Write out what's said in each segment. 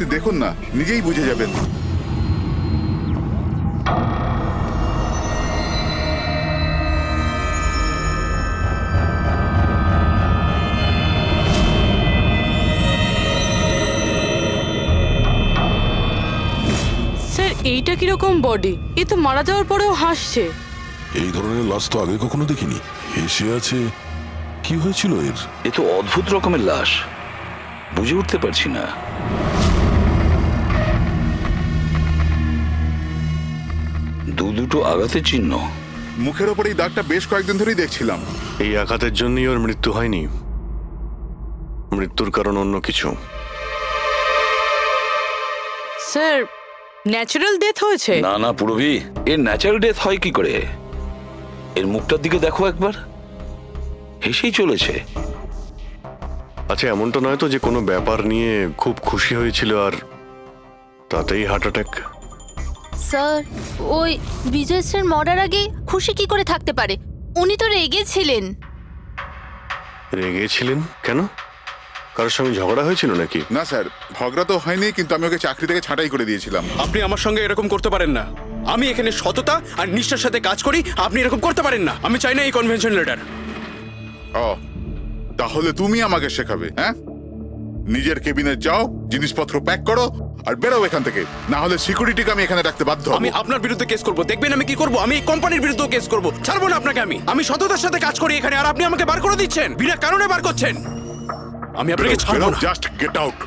আপনি দেখুন না, নিজেই বুঝে যাবেন। স্যার এইটা কিরকম বডি? এ তো মারা যাওয়ার পরেও হাসছে। এই ধরনের লাশ তো আগে কখনো দেখিনি। হেসে আছে, কি হয়েছিল এর? এ তো অদ্ভুত রকমের লাশ, বুঝে উঠতে পারছি না। দুটো আঘাতের চিহ্ন। মুখের ওপর এই দাগটা বেশ কয়েকদিন ধরেই দেখছিলাম। এই আঘাতের জন্যই ওর মৃত্যু হয়নি, মৃত্যুর কারণ অন্য কিছু। স্যার ন্যাচারাল ডেথ হয়েছে? না না পুরবি, এর ন্যাচারাল ডেথ হয় কি করে? এর মুখটার দিকে দেখো একবার, হেসেই চলেছে। আচ্ছা, এমনটা নয় তো যে কোনো ব্যাপার নিয়ে খুব খুশি হয়েছিল আর তাতেই হার্ট অ্যাটাক? স্যার ওই বিজয় স্যার মরার আগে খুশি কি করে থাকতে পারে? উনি তো রেগেছিলেন। রেগেছিলেন কেন? কারোর সঙ্গে ঝগড়া হয়েছিল নাকি? না স্যার, ঝগড়া তো হয়নি, কিন্তু আমি ওকে চাকরি থেকে ছাঁটাই করে দিয়েছিলাম। আপনি আমার সঙ্গে এরকম করতে পারেন না। আমি এখানে সততা আর নিষ্ঠার সাথে কাজ করি, আপনি এরকম করতে পারেন না। আমি চাই না এই কনভেনশন লেটার। ও, তাহলে তুমি আমাকে শেখাবে? হ্যাঁ, নিজের কেবিনে যাও, জিনিসপত্র প্যাক করো আর বেরো এখান থেকে, না হলে সিকিউরিটিকে আমি এখানে রাখতে বাধ্য হব। আমি আপনার বিরুদ্ধে কেস করব, দেখবেন আমি কি করব। আমি এই কোম্পানির বিরুদ্ধে কেস করব। ছাড়বো না আপনাকে। আমি সততার সাথে কাজ করি এখানে, আর আপনি আমাকে বার করে দিচ্ছেন, বিনা কারণে বার করছেন। আমি আপনাকে ছাড়বো না। Just get out.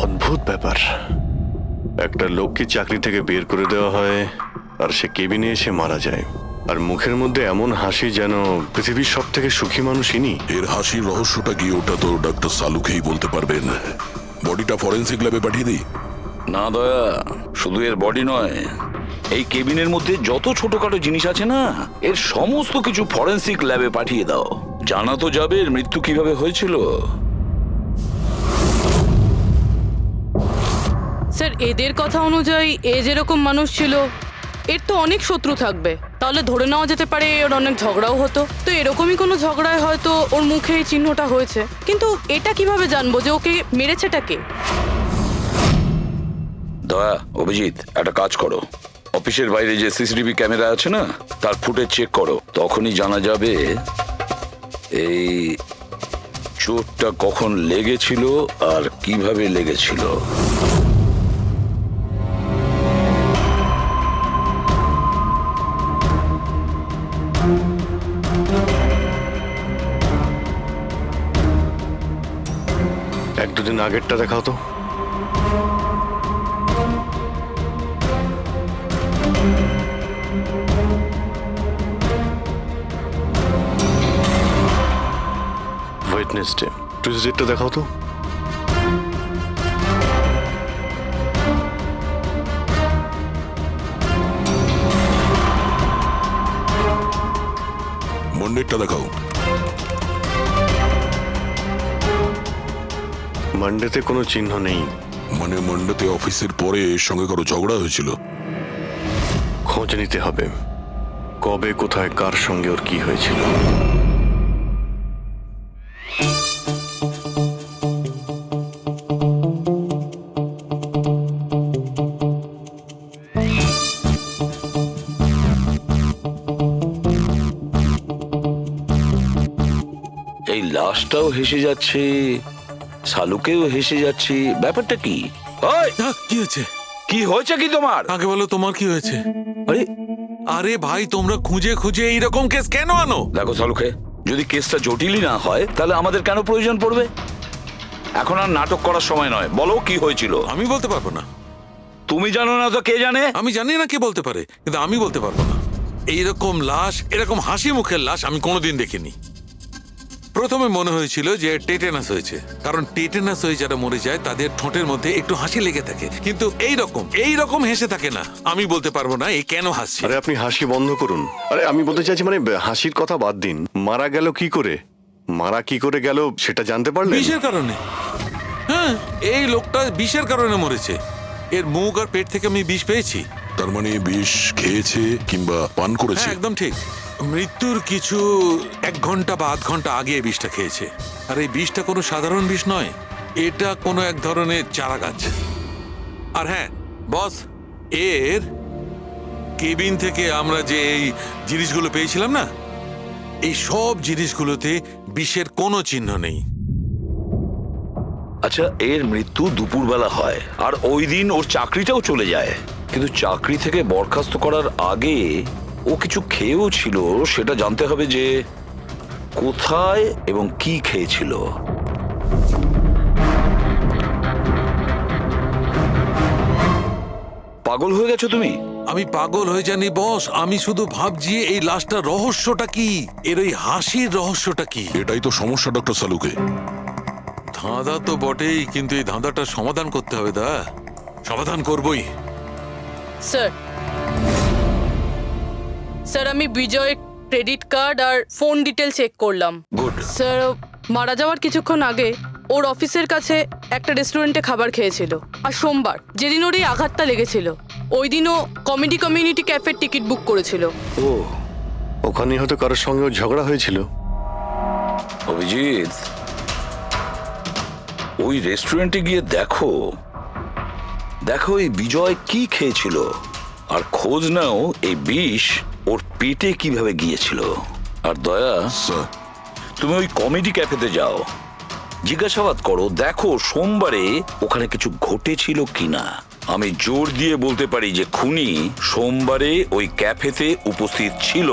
অদ্ভুত ব্যাপার, একটা লোককে চাকরি থেকে বের করে দেওয়া হয় আর সে কেবিনে এসে মারা যায়, আর মুখের মধ্যে এমন হাসি যেন পৃথিবীর সব থেকে সুখী মানুষ ইনি। এর হাসির রহস্যটা কি, ওটা তো ডাক্তার সালুকেই বলতে পারবেন। বডিটা ফরেন্সিক ল্যাবে পাঠিয়ে দিই? না দয়া, শুধু এর বডি নয়, এই কেবিনের মধ্যে যত ছোটখাটো জিনিস আছে না, এর সমস্ত কিছু ফরেন্সিক ল্যাবে পাঠিয়ে দাও। জানা তো যাবে এর মৃত্যু কিভাবে হয়েছিল। স্যার এদের কথা অনুযায়ী এ যেরকম মানুষ ছিল, এর তো অনেক শত্রু থাকবে। তাহলে ধরে নেওয়া যেতে পারে ওর অনেক ঝগড়াও হতো। তো এরকমই কোনো ঝগড়ায় হয়তো ওর মুখে এই চিহ্নটা হয়েছে। কিন্তু এটা কিভাবে জানবো যে ওকে মেরেছেটা কে? দয়া, অভিজিৎ, একটা কাজ করো, অফিসের বাইরে যে সিসিটিভি ক্যামেরা আছে না, তার ফুটেজ চেক করো। তখনই জানা যাবে এই চোটটা কখন লেগেছিল আর কিভাবে লেগেছিল। এক দুদিন আগেরটা দেখাও তো। ওয়েডনেসডে, টিউসডেটা দেখাও তো। মন্ডেরটা দেখাও। মানডেতে কোনো চিহ্ন নেই। মানে মন্ডেতে অফিসের পরে এর সঙ্গে কারো ঝগড়া হয়েছিল? খোঁজ নিতে হবে, কবে কোথায় কার সঙ্গে ওর কি হয়েছিল। এই লাশটাও হেসে যাচ্ছে, শালুকেও হেসে যাচ্ছে, ব্যাপারটা কি? ওই, কি হয়েছে? কি হয়েছে কি তোমার? আগে বলো তোমার কি হয়েছে? আরে আরে ভাই, তোমরা খুঁজে খুঁজে এইরকম কেস কেন আনো? দেখো শালুকে, যদি কেসটা জটিলই না হয় তাহলে আমাদের কেন প্রয়োজন পড়বে? এখন আর নাটক করার সময় নয়, বলো কি হয়েছিল। আমি বলতে পারবো না। তুমি জানো না তো কে জানে? আমি জানি না কে বলতে পারে, কিন্তু আমি বলতে পারবো না। এইরকম লাশ, এরকম হাসি মুখের লাশ আমি কোনোদিন দেখিনি। প্রথমে মনে হয়েছিল যে টেটেনাস হয়েছে, কারণ টেটেনাস হয়ে যারা মরে যায় তাদের ঠোঁটের মধ্যে একটু হাসি লেগে থাকে, কিন্তু এইরকম হেসে থাকে না। আমি বলতে পারবো না এ কেন হাসছে। আরে আপনি হাসি বন্ধ করুন। আরে আমি বলতে চাইছি, মানে হাসির কথা বাদ দিন, মারা গেল কি করে, মারা কি করে গেল সেটা জানতে পারলেন? বিষের কারণে। হ্যাঁ, এই লোকটা বিষের কারণে মরেছে। এর মুখ আর পেট থেকে আমি বিষ পেয়েছি। তার মানে বিষ খেয়েছে কিংবা পান করেছে? হ্যাঁ, একদম ঠিক। মৃত্যুর কিছু 1 ঘন্টা বা আধ ঘন্টা আগে এই বিষটা খেয়েছে। আর এই বিষটা কোনো সাধারণ বিষ নয়, এটা কোনো এক ধরনের চারা গাছ। আর হ্যাঁ বস, এর কেবিন থেকে আমরা যে এই জিনিসগুলো পেয়েছিলাম না, এই সব জিনিসগুলোতে বিষের কোনো চিহ্ন নেই। আচ্ছা, এর মৃত্যু দুপুরবেলা হয় আর ওই দিন ওর চাকরিটাও চলে যায়, কিন্তু চাকরি থেকে বরখাস্ত করার আগে ও কিছু খেয়েও ছিল। সেটা জানতে হবে যে কোথায় এবং কি খেয়েছিল। পাগল হয়ে গেছো তুমি? আমি পাগল হয়ে জানি বস, আমি শুধু ভাবছি এই লাশটার রহস্যটা কি, এর ওই হাসির রহস্যটা কি। এটাই তো সমস্যা ডক্টর সালুকে। ধাঁধা তো বটেই, কিন্তু এই ধাঁধাটার সমাধান করতে হবে। সমাধান করবই। স্যার, স্যার আমি বিজয়ের ক্রেডিট কার্ড আর ফোন ডিটেল চেক করলাম। গুড। স্যার, মারা যাওয়ার কিছুক্ষণ আগে ওর অফিসের কাছে একটা রেস্টুরেন্টে খাবার খেয়েছিল। আর সোমবার, যেদিন ওর এই আঘাতটা লেগেছিল, ওই দিনও কমেডি কমিউনিটি ক্যাফের টিকিট বুক করেছিল। ও, ওখানে হয়তো কারোর সঙ্গে ওর ঝগড়া হয়েছিল। অভিজিৎ, ওই রেস্টুরেন্টে গিয়ে দেখো দেখো এই বিজয় কি খেয়েছিল, আর খোঁজ নাও এই বিষ ওর পেটে কিভাবে গিয়েছিল। আর দয়া, স্যার, তুমি ওই কমেডি ক্যাফেতে যাও, জিজ্ঞাসাবাদ করো, দেখো সোমবারে ওখানে কিছু ঘটেছিল কিনা। আমি জোর দিয়ে বলতে পারি যে খুনি সোমবারে ওই ক্যাফেতে উপস্থিত ছিল।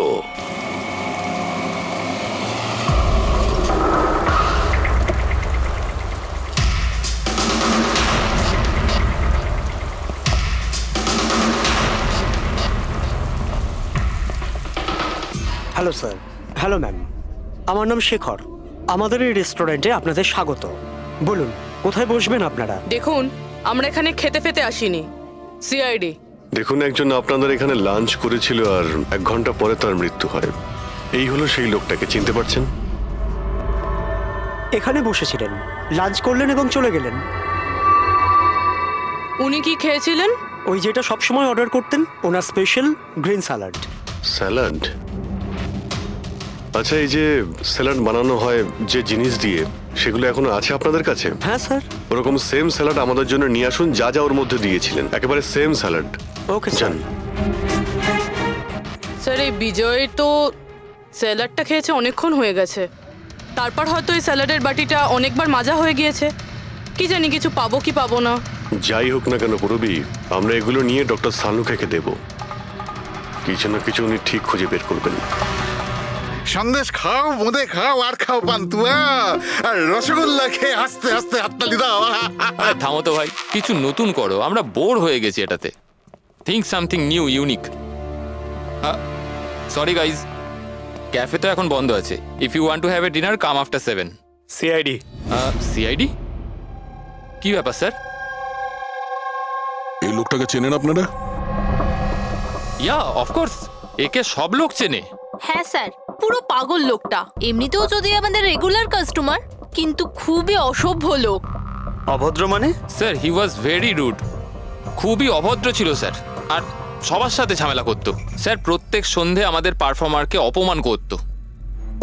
Hello sir. হ্যালো ম্যাম, আমার নাম শেখর। আমাদের এই রেস্টুরেন্টে আপনাদের স্বাগত। বলুন, কোথায় বসবেন আপনারা? দেখুন, আমরা এখানে খেতে ফেতে আসিনি, সিআইডি। দেখুন, একজন আপনাদের এখানে লাঞ্চ করেছিল আর 1 ঘন্টা পরে তার মৃত্যু হয়। এই হলো সেই লোকটাকে, চিনতে পারছেন? এখানে বসেছিলেন, লাঞ্চ করলেন এবং চলে গেলেন। উনি কি খেয়েছিলেন? ওই যেটা সবসময় অর্ডার করতেন, ওনার স্পেশাল গ্রিন স্যালাড। স্যালাড? আচ্ছা, এই যে স্যালাড বানানো হয় যে জিনিস দিয়ে, সেগুলো এখনো আছে আপনাদের কাছে? হ্যাঁ স্যার। ওরকম সেম স্যালাড আমাদের জন্য নিয়ে আসুন, যা যা ওর মধ্যে দিয়েছিলেন, একেবারে same salad. Okay sir. Sir, এই বিজয় তো স্যালাডটা খেয়েছে অনেকক্ষণ হয়ে গেছে। তারপর হয়তো এই স্যালাডের বাটিটা অনেকবার মাজা হয়ে গিয়েছে। কি জানি কিছু পাবো কি পাবো না। যাই হোক না কেন পুরবি, আমরা এগুলো নিয়ে ডক্টর সালুকে দেব। কিছু না কিছু উনি ঠিক খুঁজে বের করবেন। সন্দেশ খাও, বোঁদে খাও, আর খাও পান্তুয়া, আর রসগোল্লা খেয়ে হাসতে হাসতে হাততালি দাও। আরে থামো তো ভাই, কিছু নতুন করো, আমরা বোর হয়ে গেছি এটাতে। Think something new, unique. Sorry guys, cafe তো এখন বন্ধ আছে। If you want to have a dinner, come after 7। CID. CID? কি ব্যাপার স্যার? এই লোকটাকে চেনেন আপনারা? ইয়া, অফকোর্স, একে সব লোক চেনে। হ্যাঁ স্যার, পুরো পাগল লোকটা। এমনিতেও যদি আমাদের রেগুলার কাস্টমার, কিন্তু খুবই অসভ্য লোক। অভদ্র মানে? Sir, he was very rude. খুবই অভদ্র ছিল স্যার, আর সবার সাথে ঝামেলা করতো। স্যার, প্রত্যেক সন্ধে আমাদের পারফর্মারকে অপমান করতো।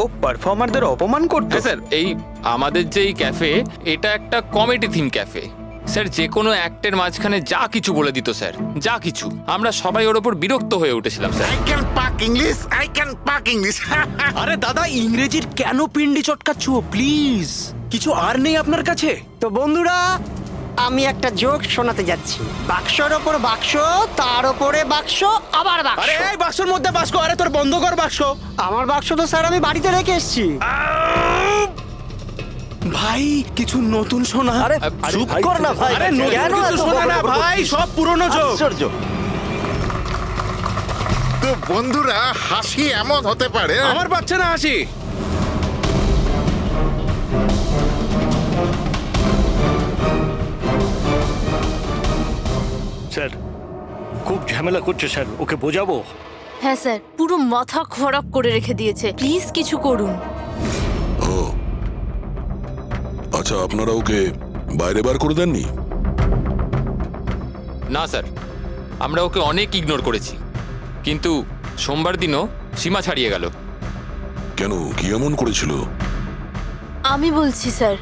ও পারফর্মারদের অপমান করতো? হ্যাঁ স্যার, এই আমাদের যে এই ক্যাফে, এটা একটা কমেডি থিম ক্যাফে। স্যার, যে কোনো অ্যাক্টের মাঝখানে যা কিছু বলে দিত স্যার, যা কিছু। আমরা সবাই ওর ওপর বিরক্ত হয়ে উঠেছিলাম স্যার। আই ক্যান পাক ইংলিশ, আই ক্যান পাক ইংলিশ। আরে দাদা, ইংরেজির কেন পিন্ডি চটকাচ্ছ? প্লিজ, কিছু আর নেই আপনার কাছে? তো বন্ধুরা, আমি একটা জোক শোনাতে যাচ্ছি। বাক্সর ওপর বাক্স, তার ওপরে বাক্স, আবার বাক্স। আরে এই বাক্সের মধ্যে বাক্স, আরে তোর বন্ধ কর বাক্স। আমার বাক্স তো স্যার আমি বাড়িতে রেখে এসেছি। ভাই, কিছু নতুন শোনা। আরে চুপ কর না ভাই। আরে নতুন কিছু শোনা না ভাই, সব পুরনো জোক। তো বন্ধুরা, হাসি এমন হতে পারে। আমার পাচ্ছে না হাসি। স্যার, খুব ঝামেলা করছে স্যার, ওকে বোঝাবো? হ্যাঁ স্যার, পুরো মাথা খারাপ করে রেখে দিয়েছে। প্লিজ কিছু করুন। ও আচ্ছা, আপনারা ওকে বাইরে বার করে দেননি? না স্যার, আমরা ওকে অনেক ইগনোর করেছি, কিন্তু সোমবার দিনও সীমা ছাড়িয়ে গেল। কেন, কি এমন করেছিল? আমি বলছি স্যার,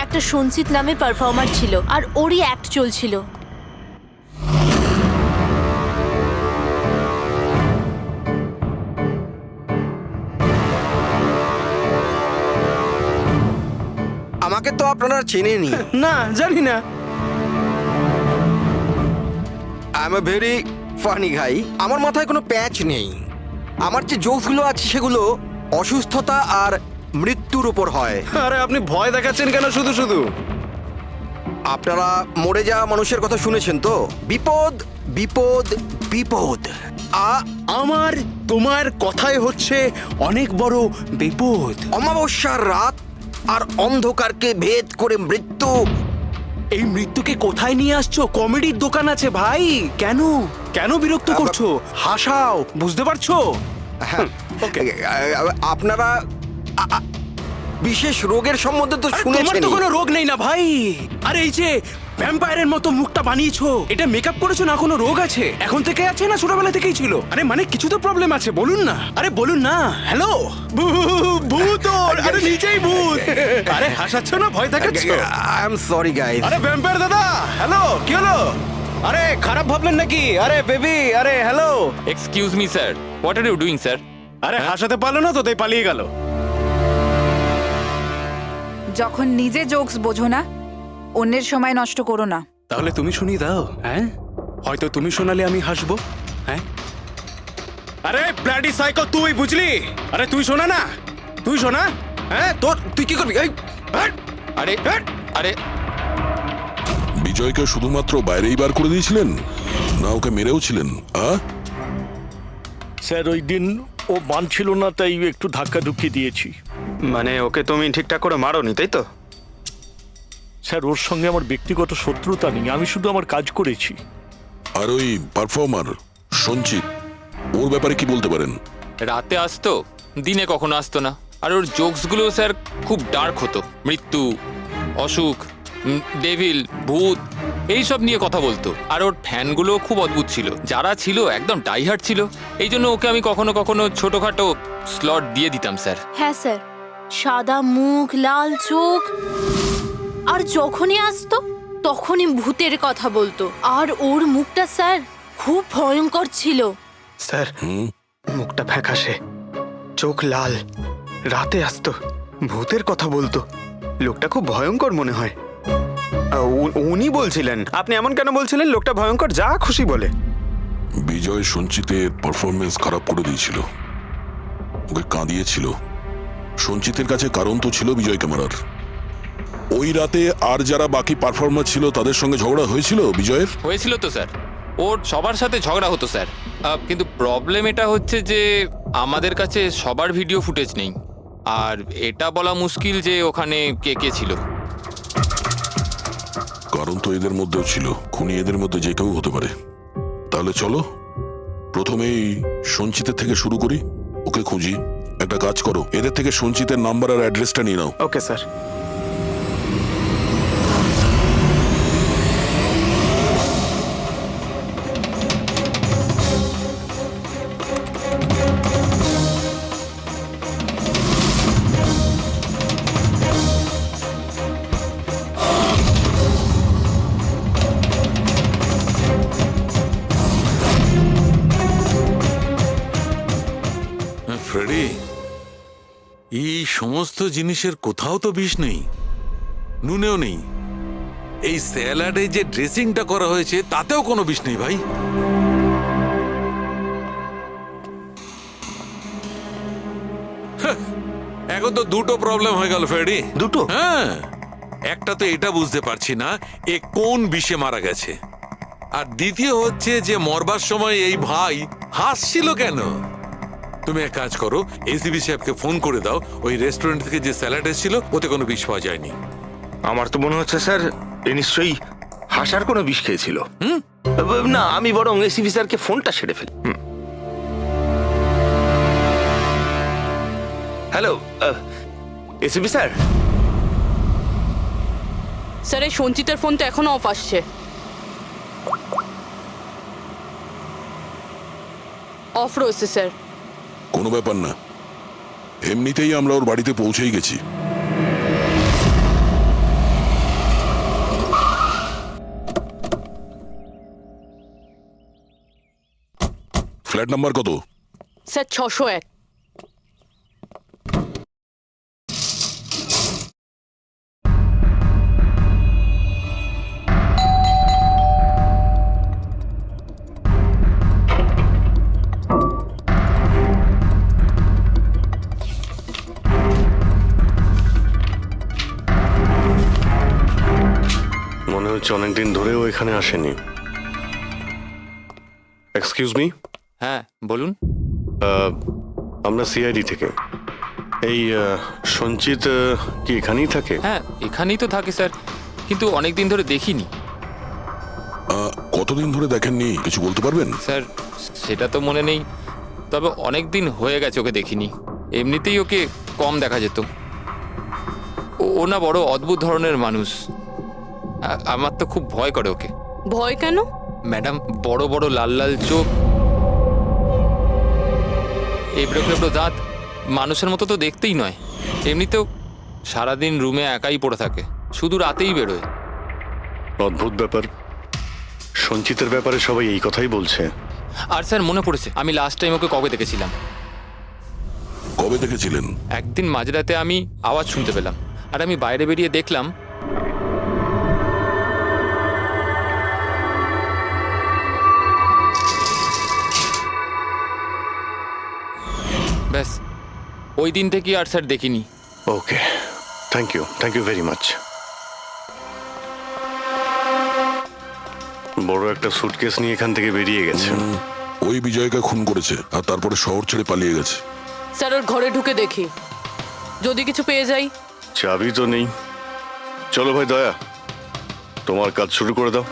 একটা সঞ্চিত নামে পারফর্মার ছিল আর ওরই অ্যাক্ট চলছিল। আমাকে তো আপনারা চেনেনি। না, জানি না। I am a very funny guy. আমার মাথায় কোনো প্যাচ নেই। আমার যে জোকসগুলো আছে সেগুলো অসুস্থতা আর মৃত্যুর উপর হয়। আরে আপনি ভয় দেখাচ্ছেন কেন শুধু শুধু? আপনারা মরে যাওয়া মানুষের কথা শুনেছেন তো? বিপদ বিপদ বিপদ। আমার তোমার কথাই হচ্ছে অনেক বড় বিপদ। অমাবস্যার রাত আর অন্ধকারকে ভেদ করে মৃত্যু। এই মৃত্যুকে কোথায় নিয়ে আসছো? কমেডির দোকান আছে ভাই। কেন কেন বিরক্ত করছো? হাসাও, বুঝতে পারছো? আপনারা বিশেষ রোগের সম্বন্ধে তো তোমার শুনেছেন। তো কোনো রোগ নেই না ভাই। আরে এই যে ভ্যাম্পায়ারের মতো মুখটা বানিয়েছো, এটা মেকআপ করেছো না? কোনো রোগ আছে? এখন থেকে আছে না ছোটবেলা থেকেই ছিল? আরে মানে কিছু তো প্রবলেম আছে, বলুন না। আরে বলুন না। হ্যালো, ভূত! আরে নিজেই ভূত। আরে হাসাচ্ছ না, ভয় দেখাচ্ছ? I am sorry guys. আরে ভ্যাম্পায়ার দাদা, হ্যালো, কি হলো? আরে খারাপ ভাবলেন নাকি? আরে বেবি, আরে hello. Excuse me sir, what are you doing sir? আরে হাসাতে পারলো না তো তাই পালিয়ে গেল। যখন নিজে জোকস বোঝো না, অন্যের সময় নষ্ট করো না। তাহলে তুমি শুনিয়ে দাও। হ্যাঁ, হয়তো তুমি শোনালে আমি হাসবো। হ্যাঁ, আরে ব্লাডি সাইকো, তুই বুঝলি? আরে তুই শোনা না, তুই শোনা। হ্যাঁ, তুই কি করবি? আরে আরে বিজয়কে শুধুমাত্র বাইরেই বার করে দিয়েছিলেন, না ওকে মেরেও ছিলেন? স্যার ওই দিন ও মানছিল না, তাই একটু ধাক্কা ধুক্কি দিয়েছি। মানে ওকে তুমি ঠিকঠাক করে মারোনি, তাই তো? স্যার ওর সঙ্গে আমার ব্যক্তিগত শত্রুতা নেই, আমি শুধু আমার কাজ করেছি। আর ওই পারফর্মার সঞ্চিত, ওর ব্যাপারে কি বলতে পারেন? রাতে আসতো, দিনে কখনো আসতো না। আর ওর জোকসগুলো স্যার খুব ডার্ক হতো। মৃত্যু, অসুখ, ডেভিল, ভূত এইসব নিয়ে কথা বলতো। আর ওর ফ্যানগুলো খুব অদ্ভুত ছিল, যারা ছিল একদম ডাইহার্ট ছিল। এই জন্য ওকে আমি কখনো কখনো ছোটখাটো স্লট দিয়ে দিতাম স্যার। হ্যাঁ স্যার, সাদা মুখ, লাল চোখ, আর যখনই আসতো তখনই ভূতের কথা বলতো। আর ওর মুখটা স্যার খুব ভয়ঙ্কর ছিল। স্যার মুখটা ফ্যাকাশে, চোখ লাল, রাতে আসতো, ভূতের কথা বলতো। লোকটা খুব ভয়ঙ্কর মনে হয়। উনি বলছিলেন, আপনি এমন কেন বলছিলেন? লোকটা ভয়ঙ্কর, যা খুশি বলে। বিজয় সঞ্চিতের পারফরমেন্স খারাপ করে দিয়েছিল, ওকে কাঁদিয়েছিল। সঞ্চিতের কাছে কারণ তো ছিল বিজয়কে মারার। ওই রাতে আর যারা বাকি পারফর্মার ছিল তাদের সঙ্গে ঝগড়া হয়েছিল বিজয়ের? হয়েছিল তো স্যার, ওর সবার সাথে ঝগড়া হতো স্যার। কিন্তু প্রবলেম এটা হচ্ছে যে আমাদের কাছে সবার ভিডিও ফুটেজ নেই। আর এটা বলা মুশকিল যে ওখানে কে কে ছিল। কারণ তো এদের মধ্যেও ছিল, খুনি এদের মধ্যে যে কেউ হতে পারে। তাহলে চলো প্রথমেই সঞ্চিতের থেকে শুরু করি, ওকে খুঁজি। একটা কাজ করো, এদের থেকে সঞ্চিতের নাম্বার আর অ্যাড্রেসটা নিয়ে নাও। Okay sir. ফ্রেডি, এই সমস্ত জিনিসের কোথাও তো বিষ নেই, নুনেও নেই। এই স্যালাডে যে ড্রেসিংটা করা হয়েছে তাতেও কোনো বিষ নেই ভাই। এখন তো দুটো প্রবলেম হয়ে গেল ফ্রেডি। দুটো? হ্যাঁ, একটা তো এটা বুঝতে পারছি না এ কোন বিষে মারা গেছে, আর দ্বিতীয় হচ্ছে যে মরবার সময় এই ভাই হাসছিল কেন। তুমি এক কাজ করো, এসিবি সাহেবকে ফোন করে দাও, ওই রেস্টুরেন্ট থেকে যে স্যালাড এসেছিল ওতে কোনো বিষ পাওয়া যায়নি। আমার তো মনে হচ্ছে স্যার এ নিশ্চয়ই হাসার কোনো বিষ খেয়েছিল। না, আমি বরং এসিবি স্যারকে ফোনটা সেরে ফেলি। Hello ACB sir. স্যার এই সঞ্চিতের ফোন তো এখনো অফ আসছে। অফ রয়েছে স্যার। কোনো ব্যাপার না, এমনিতেই আমরা ওর বাড়িতে পৌঁছেই গেছি। ফ্ল্যাট নাম্বার কত? স্যার 601। মনে হচ্ছে অনেকদিন ধরেও এখানে আসেনি। এক্সকিউজ মি, হ্যাঁ বলুন। আমরা সিআইডি থেকে। এই সঞ্চিত কি এখানেই থাকে? হ্যাঁ এখানেই তো থাকে স্যার, কিন্তু অনেক দিন ধরে দেখিনি। কতদিন ধরে দেখেননি কিছু বলতে পারবেন? স্যার সেটা তো মনে নেই, তবে অনেক দিন হয়ে গেছে ওকে দেখিনি। এমনিতেই ওকে কম দেখা যেত। ও না বড় অদ্ভুত ধরনের মানুষ। আমার তো খুব ভয় করে ওকে। ভয় কেন? ম্যাডাম, বড় বড় লাল লাল চোখ, এবড়ো খেবড়ো দাঁত, মানুষের মতো তো দেখতেই নয়। এমনিতেও সারাদিন রুমে একাই পড়ে থাকে, শুধু রাতেই বেরোয়। অদ্ভুত ব্যাপার। সঞ্চিতের ব্যাপারে সবাই এই কথাই বলছে। আর স্যার মনে পড়েছে, আমি লাস্ট টাইম ওকে কবে দেখেছিলাম। কবে দেখেছিলেন? একদিন মাঝরাতে আমি আওয়াজ শুনতে পেলাম, আর আমি বাইরে বেরিয়ে দেখলাম ব্যাস। ওই দিন থেকে আর স্যার দেখিনি। ওকে, থ্যাংক ইউ ভেরি মাচ। বড় একটা সুটকেস নিয়ে এখান থেকে বেরিয়ে গেছে। ওই বিজয়কে খুন করেছে আর তারপরে শহর ছেড়ে পালিয়ে গেছে। স্যার ওর ঘরে ঢুকে দেখি, যদি কিছু পেয়ে যাই। চাবি তো নেই। চলো ভাই দয়া, তোমার কাজ শুরু করে দাও।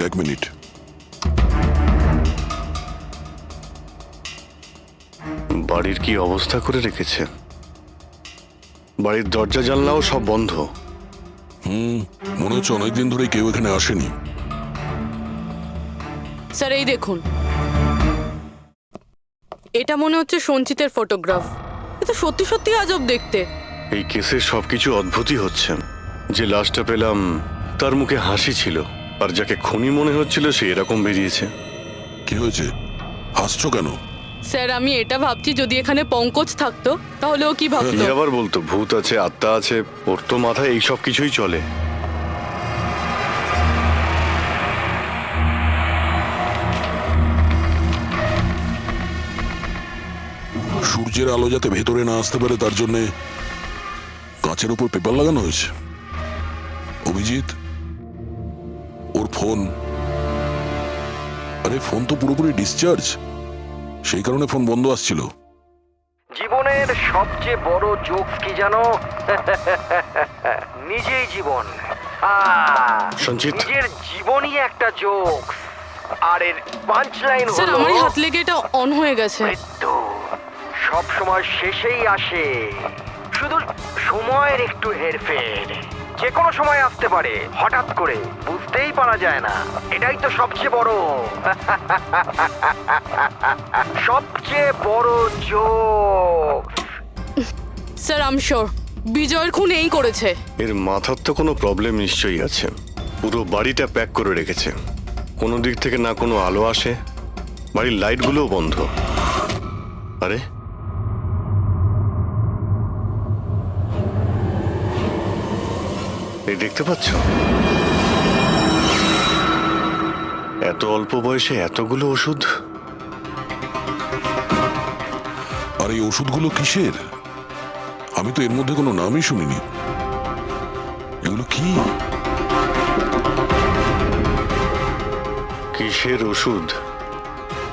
এক মিনিট। বাড়ির কি অবস্থা করে রেখেছে। বাড়ির দরজা জানলাও সব বন্ধ। মনে হচ্ছে অনেকদিন ধরে কেউ এখানে আসেনি। স্যার এই দেখুন, এটা মনে হচ্ছে সঞ্চিতের ফটোগ্রাফ। এটা সত্যি সত্যি আজব দেখতে। এই কেসে সবকিছু অদ্ভুতই হচ্ছে। যে লাশটা পেলাম তার মুখে হাসি ছিল, আর যাকে খুনি মনে হচ্ছিল সে এরকম বেরিয়েছে। কি হয়েছে, হাসছো কেন? স্যার আমি এটা ভাবছি, যদি এখানে পঙ্কজ থাকতো তাহলে ও কি কি ভাবতো। আবার বলতো, ভূত আছে, আত্মা আছে, ওর তো মাথায় এই সব কিছুই চলে। সূর্যের আলো যাতে ভেতরে না আসতে পারে তার জন্য কাঁচের উপর পেপার লাগানো হয়েছে। অভিজিৎ, ওর ফোন, আরে ফোন তো পুরোপুরি ডিসচার্জ, সেই কারণে ফোন বন্ধ আসছিল। জীবনের সবচেয়ে বড় জোকস কি জানো? নিজেই জীবন। সঞ্চিত, নিজের জীবনই একটা জোকস। আর এর পাঞ্চ লাইন স্যার হলো, আমারই হাত লেগে এটা অন হয়ে গেছে। মৃত্যু সব সময় শেষেই আসে, শুধু সময়ের একটু হেরফের। যে কোনো সময় আসতে পারে, হঠাৎ করে, বুঝতেই পারা যায় না। এটাই তো সবচেয়ে বড় সবচেয়ে বড় joke. Sir I am sure বিজয়ের খুন এই করেছে। এর মাথার তো কোনো প্রবলেম নিশ্চয়ই আছে। পুরো বাড়িটা প্যাক করে রেখেছে, কোনো দিক থেকে না কোনো আলো আসে, বাড়ির লাইটগুলোও বন্ধ। আরে এই দেখতে পাচ্ছ, এত অল্প বয়সে এতগুলো ওষুধ। আর এই ওষুধগুলো কিসের? আমি তো এর মধ্যে কোনো নামই শুনিনি। এগুলো কি? কিসের ওষুধ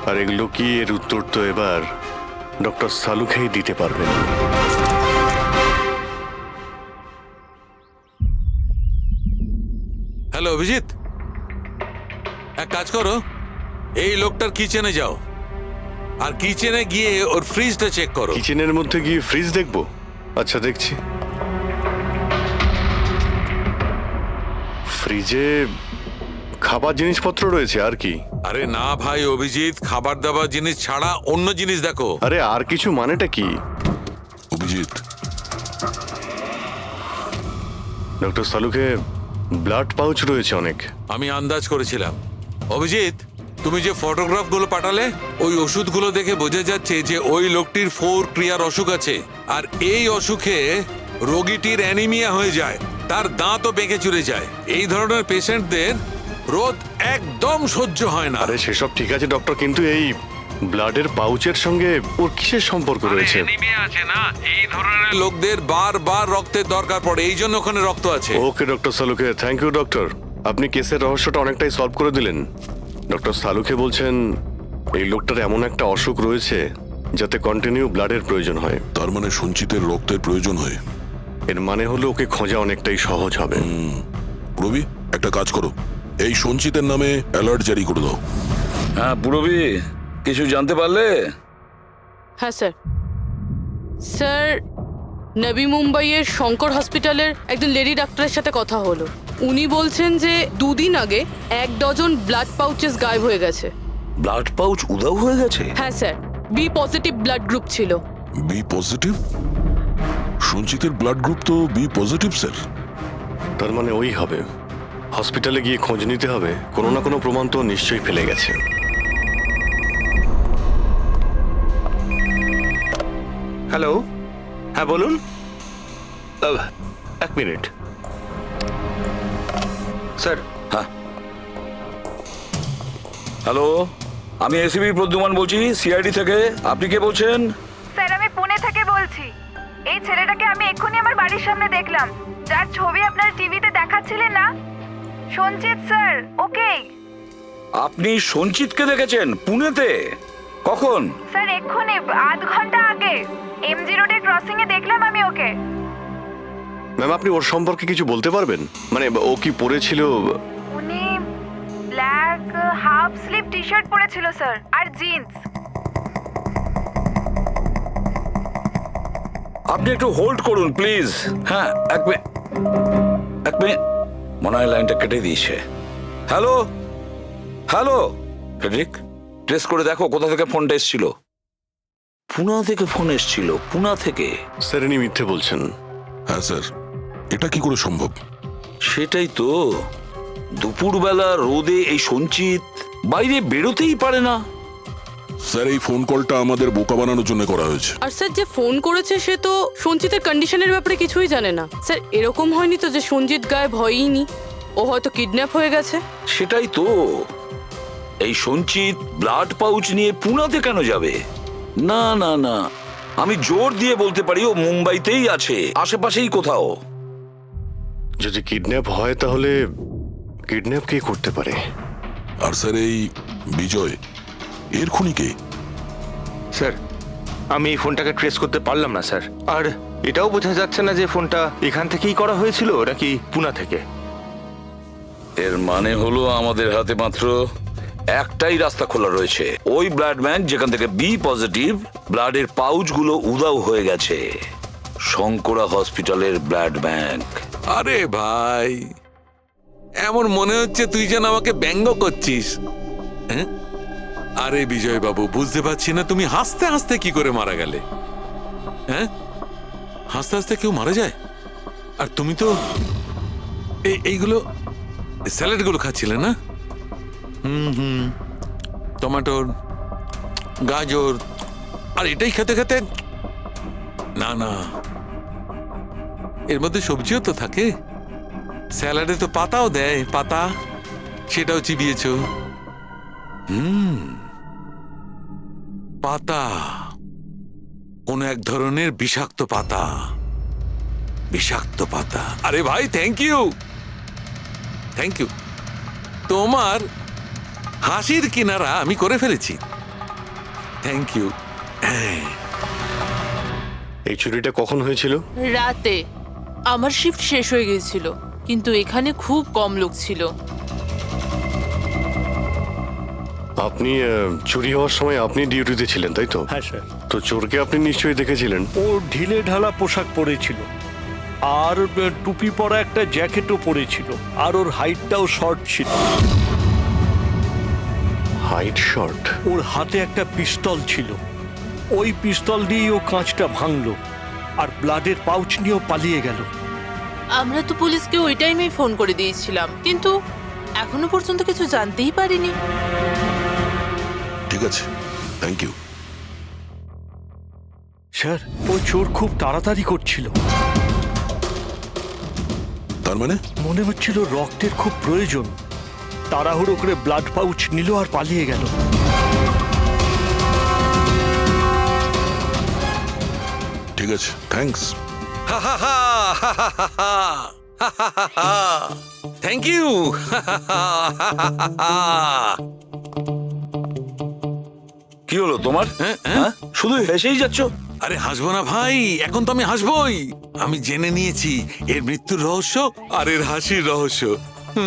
আর এগুলো কি, এর উত্তর তো এবার ডক্টর সালুখেই দিতে পারবেন। হ্যালো অভিজিৎ, এক কাজ করো, এই লোকটার কিচেনে যাও আর কিচেনে গিয়ে ওর ফ্রিজটা চেক করো। কিচেনের মধ্যে গিয়ে ফ্রিজ দেখবো? আচ্ছা দেখছি। ফ্রিজে খাবার জিনিসপত্র রয়েছে আর কি। আরে না ভাই অভিজিৎ, খাবার দাবার জিনিস ছাড়া অন্য জিনিস দেখো। আরে আর কিছু মানেটা কি? অভিজিৎ, ডক্টর সালুকে ব্লাড পাউচ রয়েছে অনেক। আমি আন্দাজ করেছিলাম। অভিজিৎ, তুমি যে ফটোগ্রাফগুলো পাঠালে ওই ওষুধগুলো দেখে বোঝা যাচ্ছে যে ওই লোকটির 4 ক্রিয়ার অসুখ আছে, আর এই অসুখে রোগীটির অ্যানিমিয়া হয়ে যায়, তার দাঁতও বেঁকে চুরে যায়। এই ধরনের পেশেন্টদের রোদ একদম সহ্য হয় না। আরে সেসব ঠিক আছে ডক্টর, কিন্তু এই ব্লাডের পাউচের সঙ্গে ওর কিসের সম্পর্ক রয়েছে? অ্যানিমিয়া আছে না, এই ধরনের লোকদের বারবার রক্তের দরকার পড়ে, এই জন্য ওখানে রক্ত আছে। ওকে ডক্টর সালুকে, থ্যাংক ইউ ডক্টর। আপনি কেসের রহস্যটা অনেকটাই সলভ করে দিলেন। ডক্টর সালুকে বলছেন এই লোকটার এমন একটা অসুখ রয়েছে যাতে কন্টিনিউ ব্লাডের প্রয়োজন হয়। তার মানে সঞ্চিতের রক্তের প্রয়োজন হয়। এর মানে হলো ওকে খোঁজা অনেকটাই সহজ হবে। রবি, একটা কাজ করো, এই সঞ্চিতের নামে অ্যালার্ট জারি করে দাও। হ্যাঁ পুরবি, কিছু জানতে পারলে? হ্যাঁ স্যার। স্যার, নবী মুম্বাইয়ের শঙ্কর হসপিটালের একজন লেডি ডাক্তারের সাথে কথা হলো। উনি বলছেন যে 2 দিন আগে 1 ডজন ব্লাড পাউচেস গায়েব হয়ে গেছে। ব্লাড পাউচ উধাও হয়ে গেছে? হ্যাঁ sir, B positive blood group ছিল। B positive? সঞ্চিতের ব্লাড গ্রুপ তো বি পজিটিভ স্যার। তার মানে ওই হবে। হসপিটালে গিয়ে খোঁজ নিতে হবে, কোনো না কোনো প্রমাণ তো নিশ্চয়ই ফেলে গেছে। হ্যালো, হ্যাঁ বলুন। 1 মিনিট স্যার। হ্যাঁ হ্যালো, আমি এসিবি প্রদ্যুমান বলছি, সিআইডি থেকে। আপনি কে বলছেন? স্যার, আমি পুনে থেকে বলছি। এই ছেলেটাকে আমি এক্ষুনি আমার বাড়ির সামনে দেখলাম, যার ছবি আপনার টিভিতে দেখাচ্ছিলেন না, সঞ্চিত স্যার। ওকে আপনি সঞ্চিতকে দেখেছেন পুনেতে? কখন? স্যার, এক্ষুনি আধ ঘন্টা আগে এমজি রোডের ক্রসিং এ দেখলাম আমি ওকে। ম্যাম, আপনি ওর সম্পর্কে কিছু বলতে পারবেন? মানে ও কি পরেছিল? উনি black half sleeve T shirt পরেছিল স্যার, আর জিন্স। আপনি একটু হোল্ড করুন প্লিজ। হ্যাঁ, 1 মিনিট। মনে হয় লাইনটা কেটে দিয়েছে। হ্যালো হ্যালো ফ্রেডরিক, ট্রেস করে দেখো কোথা থেকে ফোনটা এসেছিল। পুনা থেকে ফোন এসেছিল, পুনা থেকে। স্যার, ইনি মিথ্যে বলছেন। হ্যাঁ স্যার, এটা কি করে সম্ভব? সেটাই তো, দুপুরবেলা রোদে এই সঞ্চিত বাইরে বেরোতেই পারে না। স্যার, এই ফোন কলটা আমাদের বোকা বানানোর জন্য করা হয়েছে। আর স্যার, যে ফোন করেছে সে তো সঞ্জিতের কন্ডিশনের ব্যাপারে কিছুই জানে না। স্যার, এরকম হয়নি তো যে সঞ্জিত গায়েব হয়ইনি, ও হয়তো কিডন্যাপ হয়ে গেছে। সেটাই তো, এই সঞ্চিত ব্লাড পাউচ নিয়ে পুনাতে কেন যাবে? না না না, আমি জোর দিয়ে বলতে পারি ও মুম্বাইতেই আছে, আশেপাশেই কোথাও। যদি কিডন্যাপ হয় তাহলে কিডন্যাপ কে করতে পারে? আর স্যার, এই বিজয় এর খুনি কে? স্যার, আমি এই ফোনটাকে ট্রেস করতে পারলাম না স্যার। আর এটাও বোঝা যাচ্ছে না যে ফোনটা এখান থেকেই করা হয়েছিল নাকি পুনা থেকে। এর মানে হলো আমাদের হাতে মাত্র একটাই রাস্তা খোলা রয়েছে, ওই ব্লাড ব্যাংক যেখান থেকে বি পজিটিভ ব্লাডের পাউচগুলো উধাও হয়ে গেছে। শঙ্করা হসপিটালের ব্লাড ব্যাংক। আরে ভাই, এমন মনে হচ্ছে তুই যেন আমাকে ব্যঙ্গ করছিস। হ্যাঁ? আরে বিজয় বাবু, বুঝতে পারছি না তুমি হাসতে হাসতে কি করে মারা গেলে। হ্যাঁ, হাসতে হাসতে কেউ মারা যায়? আর তুমি তো এইগুলো স্যালাড গুলো খাচ্ছিলে না? টমেটোর, গাজর, আর এটাই খেতে খেতে। না না, এর মধ্যে সবজিও তো থাকে, স্যালাডে তো পাতাও দেয়, পাতা, সেটাও চিবিয়েছো। পাতা, কোন এক ধরনের বিষাক্ত পাতা, বিষাক্ত পাতা। আরে ভাই, থ্যাংক ইউ, থ্যাংক ইউ। তোমার হাসির কিনারা আমি করে ফেলেছি, থ্যাংক ইউ। এই চুরিটা কখন হয়েছিল? রাতে আমার শিফট শেষ হয়ে গিয়েছিল, কিন্তু এখানে খুব কম লোক ছিল। আপনি চুরি হওয়ার সময় আপনি ডিউটিতে ছিলেন, তাই তো? হ্যাঁ স্যার। তো চোরকে আপনি নিশ্চয়ই দেখেছিলেন। ও ঢিলে ঢালা পোশাক পরেছিল, আর টুপি পরা একটা জ্যাকেটও পরেছিল, আর ওর হাইটটাও শর্ট ছিল। Height short? ওর হাতে একটা পিস্তল ছিল, ওই পিস্তল দিয়েই ও কাঁচটা ভাঙলো, আর ব্লাডের পাউচ নিয়েও পালিয়ে গেল। আমরা তো পুলিশকে ওই টাইমেই ফোন করে দিয়েছিলাম, কিন্তু এখনো পর্যন্ত কিছু জানতেই পারিনি। ঠিক আছে, থ্যাংক ইউ। স্যার, ও চোর খুব তাড়াতাড়ি করছিল। তার মানে? মনে হচ্ছিল রক্তের খুব প্রয়োজন, তাড়াহুড়ো করে ব্লাড পাউচ নিল আর পালিয়ে গেল। ঠিক আছে, থ্যাঙ্কস। Thank you. কি হলো তোমার? হ্যাঁ, শুধু হেসেই যাচ্ছ। আরে হাসবো না ভাই, এখন তো আমি হাসবোই। আমি জেনে নিয়েছি এর মৃত্যুর রহস্য আর এর হাসির রহস্য।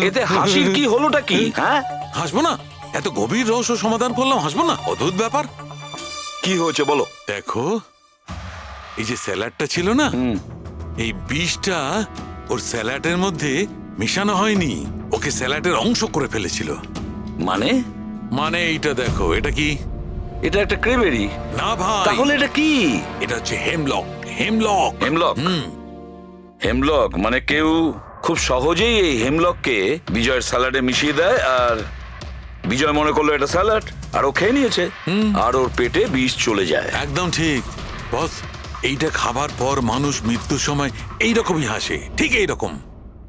এতে হাসির কি হলোটা কি? হ্যাঁ, হাসবো না? এত গভীর রহস্য সমাধান করলাম, হাসবো না? অদ্ভুত ব্যাপার। কি হয়েছে বলো। দেখো, এই যে স্যালাডটা ছিল না, এই বিষটা ওর স্যালাডের মধ্যে মিশানো হয়নি, ওকে স্যালাডের অংশ করে ফেলেছিল। মানে? মানে এইটা দেখো, এটা কি? এটা একটা ক্রেবেরি। না ভাই। তাহলে এটা কি? এটা হচ্ছে হেমলক। হেমলক। হেমলক? হেমলক মানে কেউ খুব সহজেই এই হেমলককে বিজয়ের স্যালাডে মিশিয়ে দেয়, আর বিজয় মনে করলো এটা স্যালাড, আর ও খেয়ে নিয়েছে, আর ওর পেটে বিষ চলে যায়। একদম ঠিক বস। এইটা খাবার পর মানুষ মৃত্যুর সময় এইরকমই হাসে, ঠিক এইরকম।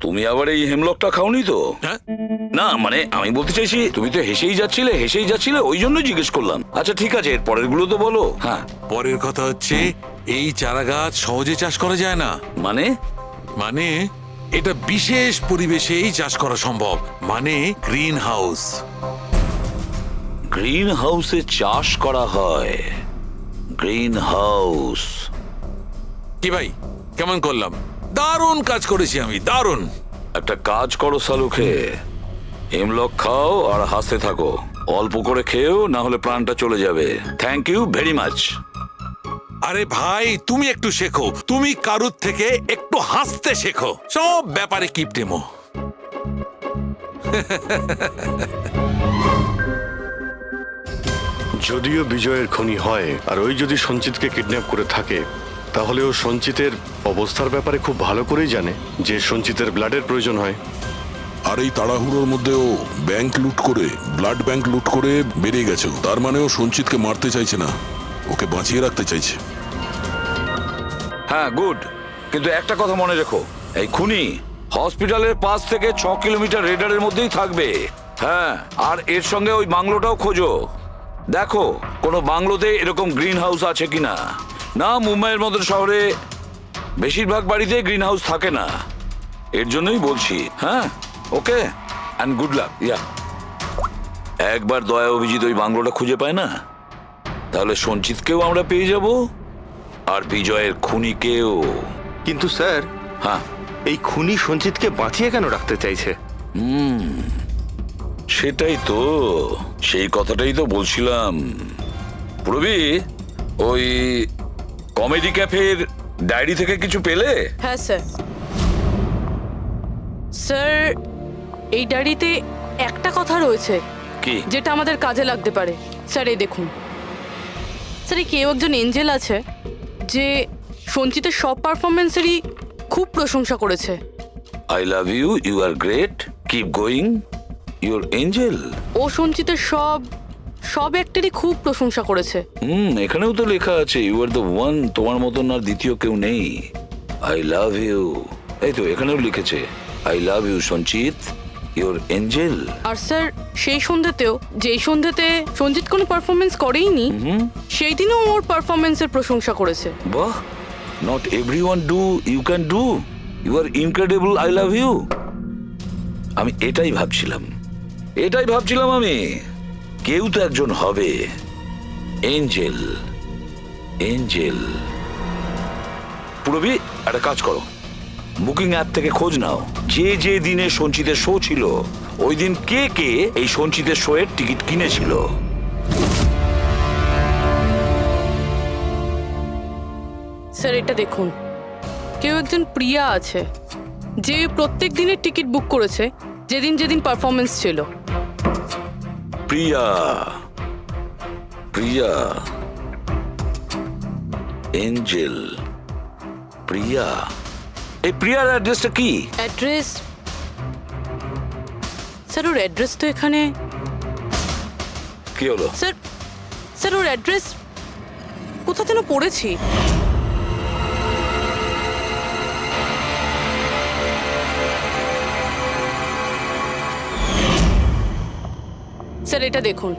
তুমি আবার এই হেমলকটা খাওনি তো? না মানে আমি বলতে চাইছি, তুমি তো হেসেই যাচ্ছিলে, ওই জন্য জিজ্ঞেস করলাম। আচ্ছা ঠিক আছে, এর পরের গুলো তো বলো। হ্যাঁ, পরের কথা হচ্ছে এই চারা গাছ সহজে চাষ করা যায় না। মানে? মানে এটা বিশেষ পরিবেশেই চাষ করা সম্ভব, মানে গ্রিন হাউস। গ্রিন হাউসে চাষ করা হয়? Green house? কি ভাই, কেমন করলাম? দারুণ কাজ করেছি আমি, দারুণ। একটা কাজ করো সালুখে, হেমলক খাও আর হাসতে থাকো। অল্প করে খেয়েও, না হলে প্রাণটা চলে যাবে। Thank you very much. আরে ভাই, তুমি একটু শেখো, তুমি কারুর থেকে একটু হাসতে শেখো, সব ব্যাপারে কিপটেমো। যদিও বিজয়ের খুনি হয়, আর ওই যদি সঞ্চিতকে কিডন্যাপ করে থাকে, তাহলে ও সঞ্চিতের অবস্থার ব্যাপারে খুব ভালো করেই জানে যে সঞ্চিতের ব্লাডের প্রয়োজন হয়। আর এই তাড়াহুড়োর মধ্যে ও ব্যাংক লুট করে, ব্লাড ব্যাংক লুট করে বেরিয়ে গেছে। তার মানে ও সঞ্চিতকে মারতে চাইছে না, ওকে বাঁচিয়ে রাখতে চাইছে। হ্যাঁ, গুড। কিন্তু একটা কথা মনে রেখো, এই খুনি হসপিটালের 5 থেকে 6 কিলোমিটার রেডারের মধ্যেই থাকবে। হ্যাঁ, আর এর সঙ্গে ওই বাংলোটাও খোঁজো। দেখো কোনো বাংলোতে এরকম গ্রিন হাউস আছে কিনা। না, মুম্বাইয়ের মতো শহরে বেশিরভাগ বাড়িতে গ্রিন হাউস থাকে না, এর জন্যই বলছি। হ্যাঁ, ওকে, অ্যান্ড গুড লাক। ইয়া, একবার দয়া অভিজিৎ ওই বাংলোটা খুঁজে পায় না, তাহলে সঞ্চিতকেও আমরা পেয়ে যাব, আর বিজয়ের খুনিকেও। কিন্তু স্যার, হ্যাঁ, এই খুনি সঞ্চিতকে বাঁচিয়ে কেন রাখতে চাইছে? সেটাই তো, সেই কথাটাই তো বলছিলাম। প্রবি, ওই কমেডি ক্যাফের ডায়েরি থেকে কিছু পেলে? হ্যাঁ স্যার। স্যার, এই ডায়েরিতে একটা কথা রয়েছে কি, যেটা আমাদের কাজে লাগতে পারে। স্যার এই দেখুন, স্যার এই কেউ একজন এঞ্জেল আছে যে সঞ্চিতের সব পারফরমেন্সেরই খুব প্রশংসা করেছে। I love you, you are great, keep going, your angel. ও সঞ্চিতের সব অ্যাক্টেরই খুব প্রশংসা করেছে। এখানেও তো লেখা আছে, ইউ আর দ্য ওয়ান, তোমার মতন আর দ্বিতীয় কেউ নেই। আই লাভ ইউ, এই তো এখানেও লিখেছে, আই লাভ ইউ সঞ্চিত, ইউর এঞ্জেল। আর স্যার সেই সন্ধ্যাতেও, যেই সন্ধ্যাতে সঞ্জিত কোনো পারফরমেন্স করেইনি, সেই দিনও ওর পারফরমেন্সের প্রশংসা করেছে। বাহ, not everyone do, you can do, you are incredible, I love you. আমি এটাই ভাবছিলাম আমি, কেউ তো একজন হবে এঞ্জেল। পুরবি, একটা কাজ করো, বুকিং অ্যাপ থেকে খোঁজ নাও, যে দিনে সঞ্চিতের শো ছিল, ওই দিন কে এই সঞ্চিতের শো এর টিকিট কিনেছিল। স্যার এটা দেখুন, কেউ একজন প্রিয়া আছে, যে প্রত্যেক দিনের টিকিট বুক করেছে যেদিন যেদিন পারফরমেন্স ছিল। প্রিয়া, প্রিয়া, এঞ্জেল, প্রিয়া। এই প্রিয়ার অ্যাড্রেসটা কি? অ্যাড্রেস স্যার, ওর অ্যাড্রেস তো এখানে। কি হলো? স্যার স্যার ওর অ্যাড্রেস কোথা যেন পড়েছি। স্যার এটা দেখুন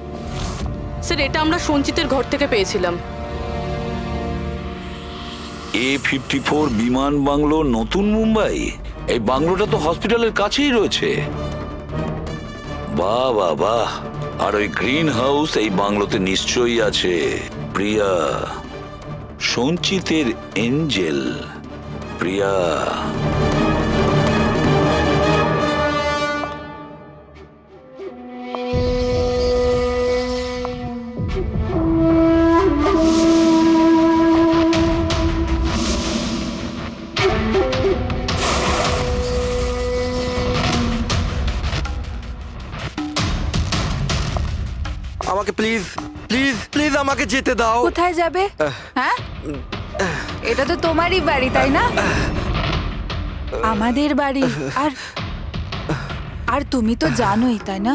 স্যার, এটা আমরা সঞ্চিতের ঘর থেকে পেয়েছিলাম। A54 বিমান বাংলো, নতুন মুম্বাই। এই বাংলোটা তো হসপিটালের কাছেই রয়েছে। বাহ বাহ বাহ। আর ওই গ্রিন হাউস এই বাংলোতে নিশ্চয়ই আছে। প্রিয়া, সঞ্চিতের এঞ্জেল, প্রিয়া। আমাকে প্লিজ প্লিজ প্লিজ আমাকে যেতে দাও। কোথায় যাবে? হ্যাঁ, এটা তো তোমারই বাড়ি, তাই না? আমাদের বাড়ি। আর আর তুমি তো জানোই, তাই না,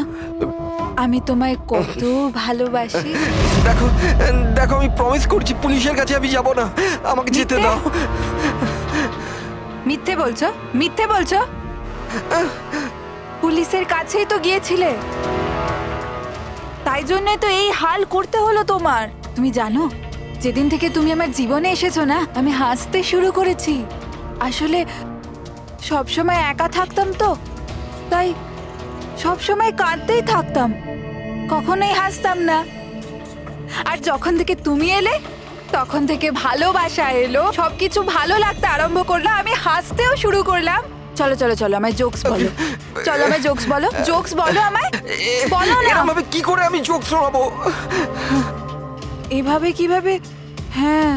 আমি তোমায় কত ভালোবাসি। দেখো দেখো, আমি প্রমিস করছি পুলিশের কাছে আমি যাব না, আমাকে যেতে দাও। মিথ্যে বলছো, মিথ্যে বলছো। পুলিশের কাছেই তো গিয়েছিলে, তাই জন্যই তো এই হাল করতে হলো তোমার। তুমি জানো, যেদিন থেকে তুমি আমার জীবনে এসেছো না, আমি হাসতে শুরু করেছি। আসলে সবসময় একা থাকতাম তো, তাই সবসময় কাঁদতেই থাকতাম, কখনোই হাসতাম না। আর যখন থেকে তুমি এলে, তখন থেকে ভালোবাসা এলো, সবকিছু ভালো লাগতে আরম্ভ করলো, আমি হাসতেও শুরু করলাম। চলো চলো চলো, আমায় জোকস বলো। চলো আমায় জোকস বলো, জোকস বলো আমায়, বলো না। এরকমভাবে কি করে আমি জোক শোনাবো? এভাবে কিভাবে? হ্যাঁ,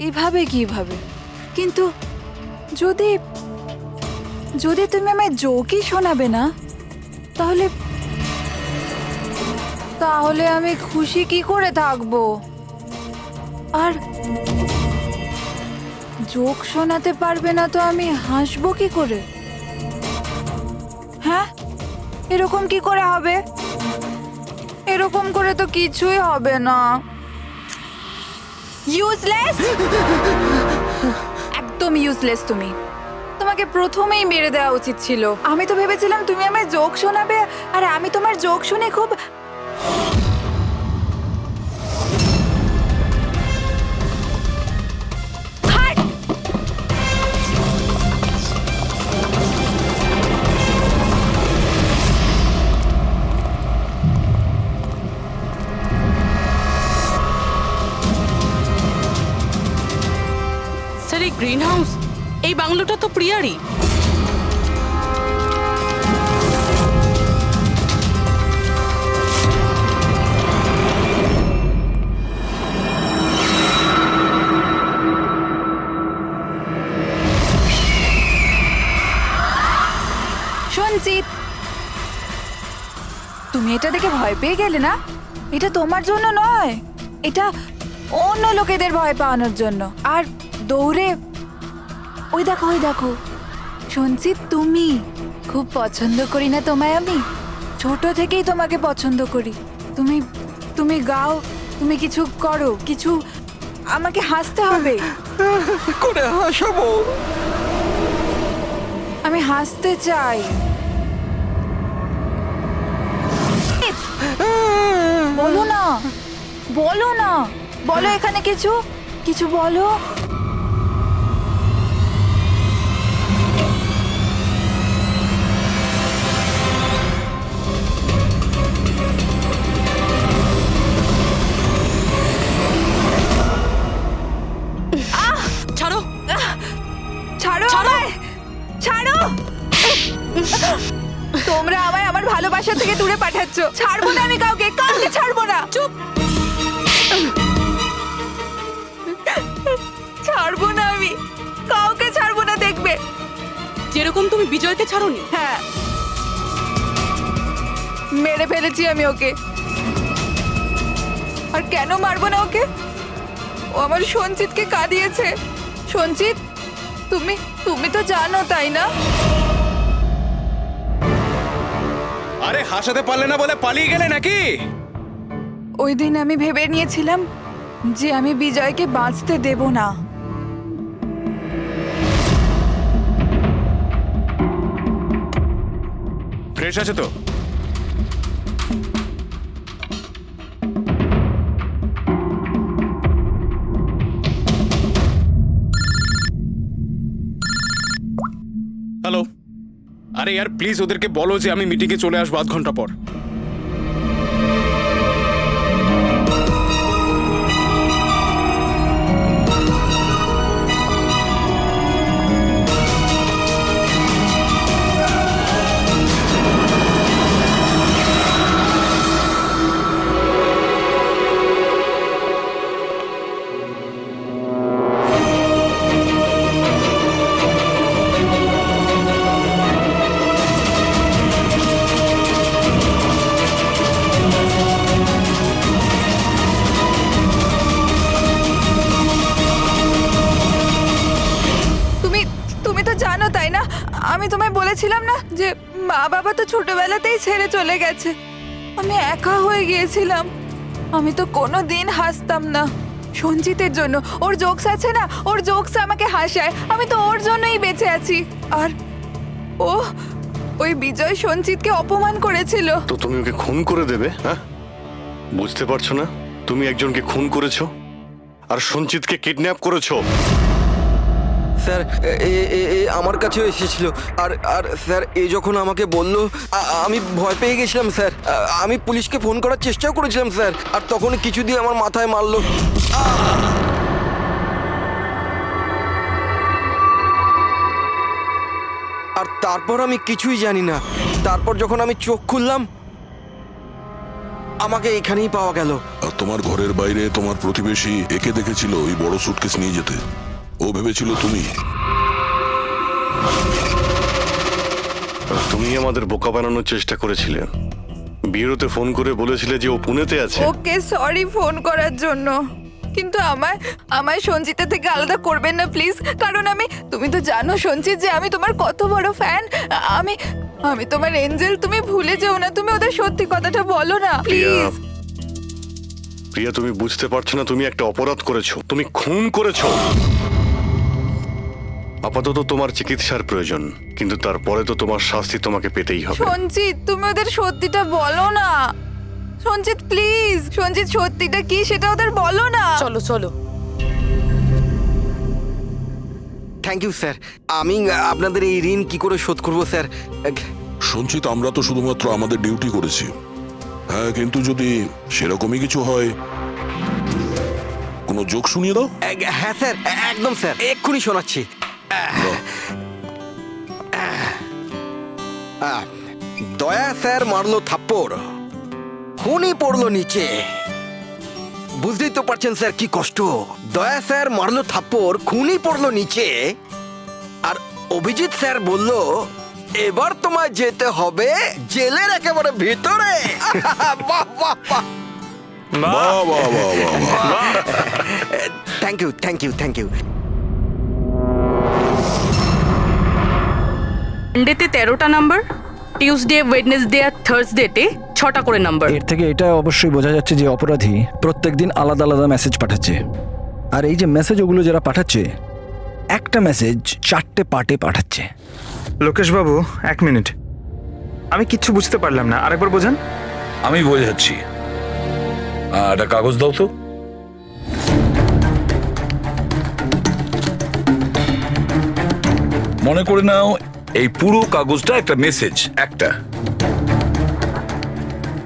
এভাবে কিভাবে? কিন্তু যদি যদি তুমি আমায় জোকই শোনাবে না, তাহলে তাহলে আমি খুশি কি করে থাকবো? আর জোক শোনাতে পারবে না তো আমি হাসবো কি করে? হ্যাঁ, এরকম কি করে হবে? এরকম করে তো কিছুই হবে না। ইউজলেস, একদম ইউজলেস তুমি। তোমাকে প্রথমেই মেরে দেওয়া উচিত ছিল। আমি তো ভেবেছিলাম তুমি আমায় জোক শোনাবে, আর আমি তোমার জোক শুনে খুব স্যার, এই গ্রিন হাউস, এই বাংলোটা তো প্রিয়ারই। সঞ্চিত, তুমি এটা দেখে ভয় পেয়ে গেলে না? এটা তোমার জন্য নয়, এটা অন্য লোকেদের ভয় পাওয়ানোর জন্য। আর দৌড়ে ওই দেখো, ওই দেখো সঞ্চিত, তুমি খুব পছন্দ করি না তোমায় আমি? ছোট থেকেই তোমাকে পছন্দ করি। তুমি তুমি গাও, তুমি কিছু করো, কিছু আমাকে হাসতে হবে। করে হাসাবো? আমি হাসতে চাই। বলো না, বলো না, বলো এখানে কিছু কিছু বলো। ছাড়ো, ছাড়ো আমায়, ছাড়ো। তোমরা আমায় আমার ভালোবাসা থেকে দূরে পাঠাচ্ছ। ছাড়বো না আমি কাউকে, কাউকে ছাড়বো না। চুপ, ছাড়বো না আমি কাউকে। যেরকম তুমি বিজয়কে ছাড়োনি। হ্যাঁ, মেরে ফেলেছি আমি ওকে। আর কেন মারবো না ওকে? ও আমার সঞ্চিতকে কাঁদিয়েছে। সঞ্চিত, তুমি তুমি তো জানো, তাই না? আরে হাসাতে পারলে না বলে পালিয়ে গেলে নাকি? ওই দিন আমি ভেবে নিয়েছিলাম যে আমি বিজয়কে বাঁচতে দেব না। ফ্রেশ আছে তো? হ্যালো। আরে यार প্লিজ ওদেরকে বলো যে আমি মিটিংয়ে চলে আসবো আধ ঘন্টা পর। তুমি তো জানো, তাই না? আমি তোমায় বলেছিলাম না যে মা বাবা তো ছোটবেলাতেই ছেড়ে চলে গেছে। আমি একা হয়ে গিয়েছিলাম। আমি তো কোনো দিন হাসতাম না সঞ্জিতের জন্য। ওর জোকস আছে না, ওর জোকস আমাকে হাসায়। আমি তো ওর জন্যই বেঁচে আছি। আর ওই বিজয় সঞ্জিতকে অপমান করেছিল। তো তুমি ওকে খুন করে দেবে? হ্যাঁ, বুঝতে পারছো না? তুমি একজনকে খুন করেছো আর সঞ্চিতকে কিডন্যাপ করেছো। স্যার আমার কাছেও এসেছিল। আর স্যার যখন আমাকে বলল আমি ভয় পেয়ে গেছিলাম স্যার। আমি পুলিশকে ফোন করার চেষ্টাও করেছিলাম স্যার। আর তখন কিছু দিয়ে আমার মাথায় মারলো। আর তারপর আমি কিছুই জানি না। তারপর যখন আমি চোখ খুললাম আমাকে এখানেই পাওয়া গেল। আর তোমার ঘরের বাইরে তোমার প্রতিবেশী একে দেখেছিল ওই বড় সুটকেস নিয়ে যেতে। ও ভেবেছিল তুমি। তুমি আমাদের বোকা বানানোর চেষ্টা করেছিলে। বিয়েতে ফোন করে বলেছিলে যে ও পুনেতে আছে। ওকে সরি ফোন করার জন্য, কিন্তু আমায় সঞ্জিতা থেকে আলাদা করবেন না প্লিজ। কারণ তুমি তো জানো সঞ্জিত যে আমি তোমার কত বড় ফ্যান। আমি তোমার এঞ্জেল। তুমি ভুলে যেও না। তুমি ওদের সত্যি কথাটা বলো না প্লিজ। প্রিয়া, তুমি বুঝতে পারছো না? তুমি একটা অপরাধ করেছো। তুমি খুন করেছো। আপাতত তোমার চিকিৎসার প্রয়োজন, কিন্তু তারপরে তো তোমার শাস্তি তোমাকে পেতেই হবে। সঞ্জিত, তুমি ওদের সত্যিটা বলো না। সঞ্জিত প্লিজ, সঞ্জিত সত্যিটা কি সেটা ওদের বলো না। চলো চলো। Thank you sir. আমি আপনাদের এই ঋণ কি করে শোধ করবো স্যার? সঞ্চিত, আমরা তো শুধুমাত্র আমাদের ডিউটি করেছি। হ্যাঁ, কিন্তু যদি সেরকমই কিছু হয়, কোনো জোক শুনিয়ে দাও। হ্যাঁ স্যার, একদম স্যার, এক্ষুনি শোনাচ্ছি। দয়া স্যার মারলো থাপ্পড়, খুনি পড়লো নিচে। বুঝতেই তো পারছেন স্যার কি কষ্ট। দয়া স্যার মারলো থাপ্পড়, খুনি পড়লো নিচে। আর অভিজিৎ স্যার বলল এবার তোমায় যেতে হবে জেলের একেবারে ভিতরে। বাহ বাহ বাহ। বাহ বাহ বাহ বাহ। Thank you thank you thank you. সানডেতে 13টা নাম্বার, টিউসডে, ওয়েডনেসডে আর থার্সডেতে 6টা করে নাম্বার। এর থেকে এটা অবশ্যই বোঝা যাচ্ছে যে অপরাধী প্রত্যেকদিন আলাদা আলাদা মেসেজ পাঠাচ্ছে। আর এই যে মেসেজ ওগুলো যারা পাঠাচ্ছে, একটা মেসেজ 4টে পার্টে পাঠাচ্ছে। লোকেশ বাবু, 1 মিনিট, আমি কিচ্ছু বুঝতে পারলাম না, আরেকবার বোঝান। আমি বোঝাচ্ছি। একটা কাগজ দাও তো। মনে করে নাও এই পুরো কাগজটা একটা মেসেজ।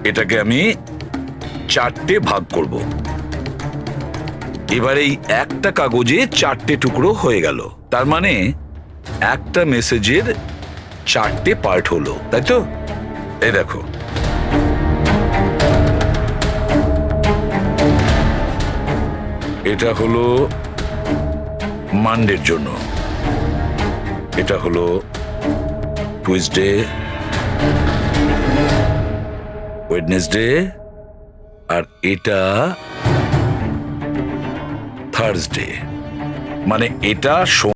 এটাকে আমি 4টে ভাগ করব। এবার এই একটা কাগজে 4টে টুকরো হয়ে গেল। তার মানে একটা মেসেজের 4টে পার্ট হলো, তাই তো? এই দেখো, এটা হলো মানডের জন্য, এটা হলো টুইসডে, ওয়েডনেসডে, আর এটা থার্সডে। মানে এটা